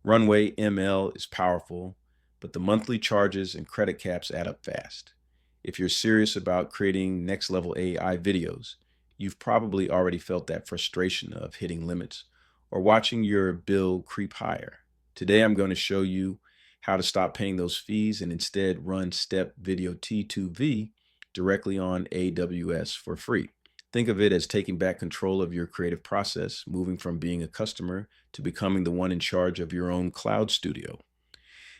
Runway ML is powerful, but the monthly charges and credit caps add up fast. If you're serious about creating next level AI videos, you've probably already felt that frustration of hitting limits or watching your bill creep higher. Today, I'm going to show you how to stop paying those fees and instead run Step Video T2V directly on AWS for free. Think of it as taking back control of your creative process, moving from being a customer to becoming the one in charge of your own cloud studio.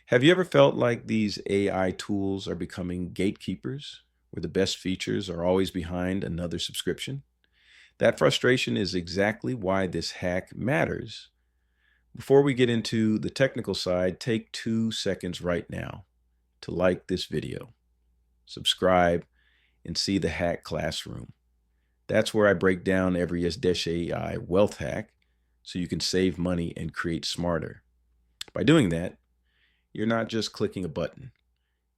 Have you ever felt like these AI tools are becoming gatekeepers, where the best features are always behind another subscription? That frustration is exactly why this hack matters. Before we get into the technical side, take 2 seconds right now to like this video, subscribe, and see the hack classroom. That's where I break down every S-AI wealth hack so you can save money and create smarter. By doing that, you're not just clicking a button.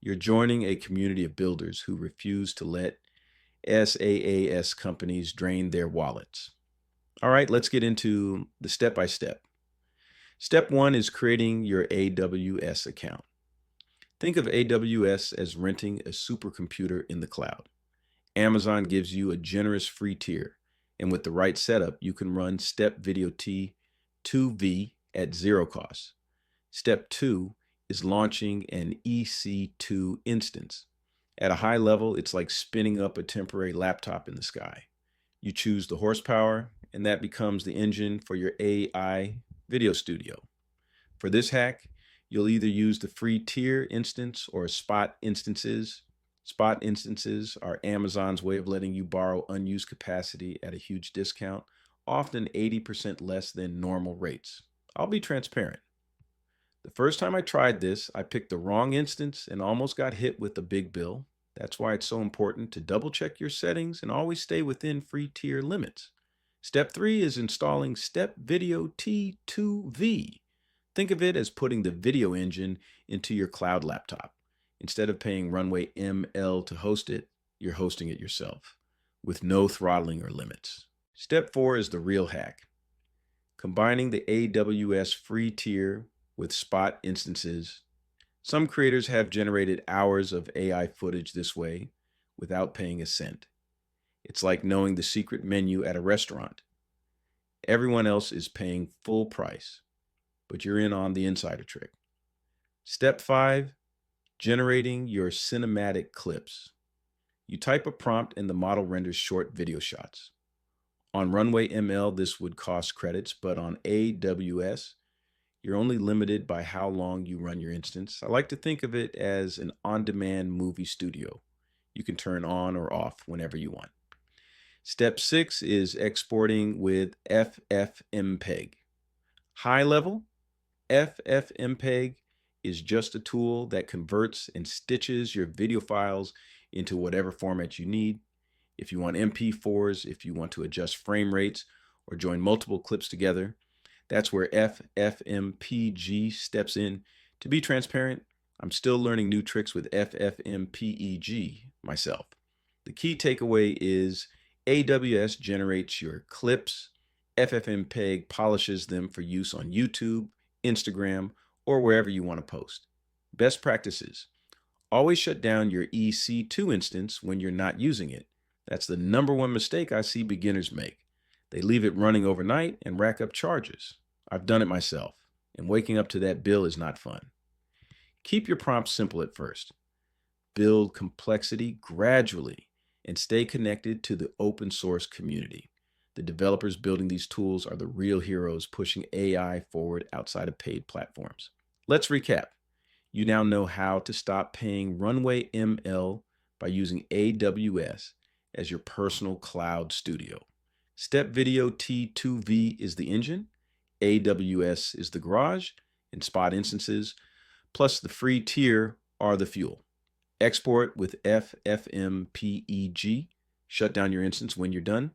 You're joining a community of builders who refuse to let SaaS companies drain their wallets. All right, let's get into the step-by-step. Step 1 is creating your AWS account. Think of AWS as renting a supercomputer in the cloud. Amazon gives you a generous free tier, and with the right setup, you can run Step Video T2V at zero cost. Step 2 is launching an EC2 instance. At a high level, it's like spinning up a temporary laptop in the sky. You choose the horsepower, and that becomes the engine for your AI video studio. For this hack, you'll either use the free tier instance or spot instances. Spot instances are Amazon's way of letting you borrow unused capacity at a huge discount, often 80% less than normal rates. I'll be transparent. The first time I tried this, I picked the wrong instance and almost got hit with a big bill. That's why it's so important to double check your settings and always stay within free tier limits. Step 3 is installing Step Video T2V. Think of it as putting the video engine into your cloud laptop. Instead of paying Runway ML to host it, you're hosting it yourself with no throttling or limits. Step 4 is the real hack. Combining the AWS free tier with spot instances. Some creators have generated hours of AI footage this way without paying a cent. It's like knowing the secret menu at a restaurant. Everyone else is paying full price, but you're in on the insider trick. Step 5, generating your cinematic clips. You type a prompt and the model renders short video shots. On Runway ML, this would cost credits, but on AWS, you're only limited by how long you run your instance. I like to think of it as an on-demand movie studio. You can turn on or off whenever you want. Step 6 is exporting with FFmpeg. High level, FFmpeg is just a tool that converts and stitches your video files into whatever format you need. If you want MP4s, if you want to adjust frame rates or join multiple clips together, that's where FFmpeg steps in. To be transparent, I'm still learning new tricks with FFmpeg myself. The key takeaway is AWS generates your clips, FFmpeg polishes them for use on YouTube, Instagram, or wherever you want to post. Best practices: always shut down your EC2 instance when you're not using it. That's the #1 mistake I see beginners make. They leave it running overnight and rack up charges. I've done it myself, and waking up to that bill is not fun. Keep your prompts simple at first. Build complexity gradually and stay connected to the open source community. The developers building these tools are the real heroes pushing AI forward outside of paid platforms. Let's recap. You now know how to stop paying Runway ML by using AWS as your personal cloud studio. Step Video T2V is the engine, AWS is the garage, and spot instances, plus the free tier are the fuel. Export with FFmpeg, shut down your instance when you're done,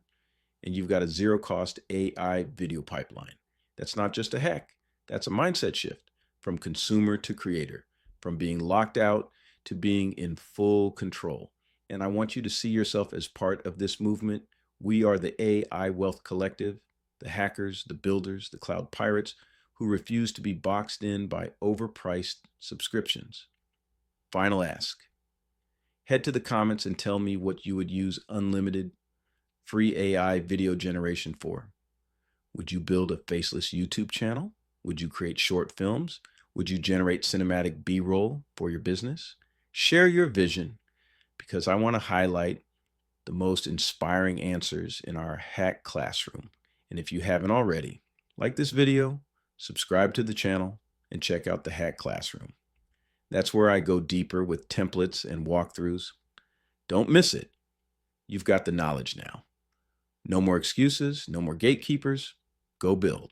and you've got a zero-cost AI video pipeline. That's not just a hack, that's a mindset shift from consumer to creator, from being locked out to being in full control. And I want you to see yourself as part of this movement. We are the AI Wealth Collective, the hackers, the builders, the cloud pirates. who refuse to be boxed in by overpriced subscriptions. Final ask. Head to the comments and tell me what you would use unlimited free AI video generation for. Would you build a faceless YouTube channel? Would you create short films? Would you generate cinematic B-roll for your business? Share your vision, because I want to highlight the most inspiring answers in our Hack Classroom. And if you haven't already, like this video, subscribe to the channel, and check out the Hack Classroom. That's where I go deeper with templates and walkthroughs. Don't miss it. You've got the knowledge now. No more excuses, no more gatekeepers. Go build.